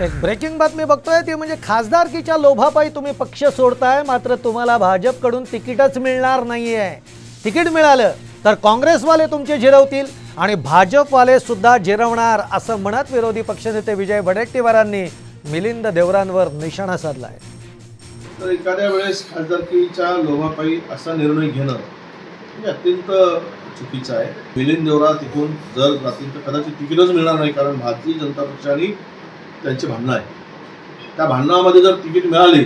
एक ब्रेकिंग बातमी बघतोय ती म्हणजे खासदारकीच्या लोभापायी तुम्ही पक्ष सोडताय, मात्र तुम्हाला भाजपकडून तिकीटच मिळणार नाहीये। तिकीट मिळालं तर काँग्रेसवाले तुमचे जिरवतील आणि भाजपवाले सुद्धा जिरवणार असं म्हणत विरोधी पक्षनेते विजय वडेट्टीवारांनी मिलिंद देवरांवर निशाणा साधलाय। तर एखाद्या वेळेस खासदारकीच्या लोभापायी असा निर्णय घेणं हे अत्यंत चुकीचं आहे। मिलिंद देवरा तिथून जर जातील तर कदाचित तिकीटच मिळणार नाही, कारण भारतीय जनता पक्षाने त्यांचे भांडणं आहे। त्या भांडणामध्ये जर तिकीट मिळाले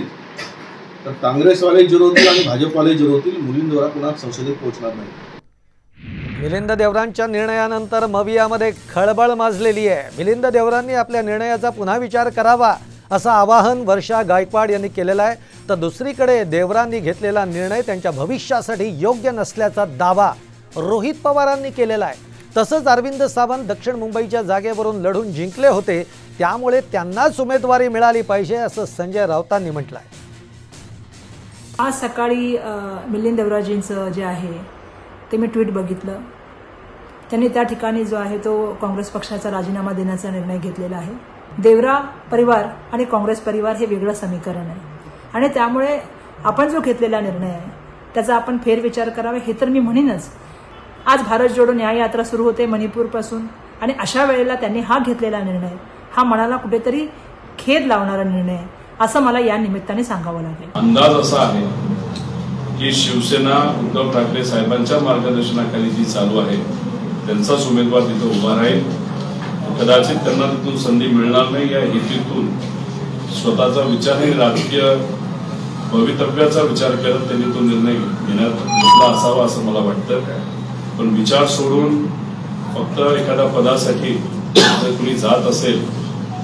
तर काँग्रेसवाले जिरवतील आणि भाजपवाले जिरवतील। मिलिंद देवरा पुन्हा संसदेत पोहोचणार नाही। मिलिंद देवरांच्या निर्णयानंतर मवियामध्ये खळबळ माजलेली आहे। मिलिंद देवरांनी आपल्या निर्णयाचा पुन्हा विचार करावा असं आवाहन वर्षा गायकवाड यांनी केलेलं आहे। तर दुसरीकडे देवरांनी घेतलेला निर्णय त्यांच्या भविष्यासाठी योग्य नसल्याचा दावा रोहित पवारांनी केलेला आहे। तसंच अरविंद सावंत दक्षिण मुंबईच्या जागेवरून लढून जिंकले होते, त्यामुळे त्यांनाच उमेदवारी मिळाली पाहिजे असं संजय राऊतांनी म्हटलं आहे। आज सकाळी मिलिंद देवराजींचं जे आहे ते मी ट्विट बघितलं। त्यांनी त्या ठिकाणी जो आहे तो काँग्रेस पक्षाचा राजीनामा देण्याचा निर्णय घेतलेला आहे। देवरा परिवार आणि काँग्रेस परिवार हे वेगळं समीकरण आहे आणि त्यामुळे आपण जो घेतलेला निर्णय आहे त्याचा आपण फेरविचार करावा हे तर मी म्हणेनच। आज भारत जोडो न्याय यात्रा सुरू होते मणिपूरपासून आणि अशा वेळेला त्यांनी हा घेतलेला निर्णय हा मनाला कुठेतरी खेद लावणारा निर्णय आहे असं मला या निमित्ताने सांगावं लागेल। अंदाज असा आहे की शिवसेना उद्धव ठाकरे साहेबांच्या मार्गदर्शनाखाली जी चालू आहे त्यांचाच उमेदवार तिथे उभा राहील। कदाचित त्यांना तिथून संधी मिळणार नाही या हेतूतून स्वतःचा विचार आणि राजकीय भवितव्याचा विचार करत त्यांनी तो निर्णय घेतला असावा असं मला वाटतं। पण विचार सोडून फक्त एखाद्या पदासाठी जर कुणी जात असेल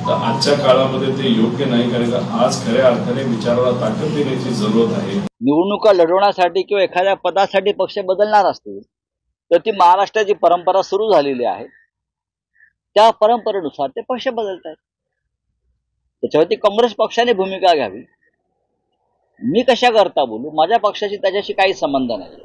तर आजच्या काळामध्ये ते योग्य नाही, कारण आज खऱ्या अर्थाने विचाराला ताकद देण्याची जरूरत आहे। निवडणुका लढवण्यासाठी किंवा एखाद्या पदासाठी पक्ष बदलणार असतील तर ती महाराष्ट्राची परंपरा सुरू झालेली आहे, त्या परंपरेनुसार ते पक्ष बदलत आहेत। त्याच्यावरती काँग्रेस पक्षाने भूमिका घ्यावी। मी कशा करता बोलू, माझ्या पक्षाशी त्याच्याशी काही संबंध नाही।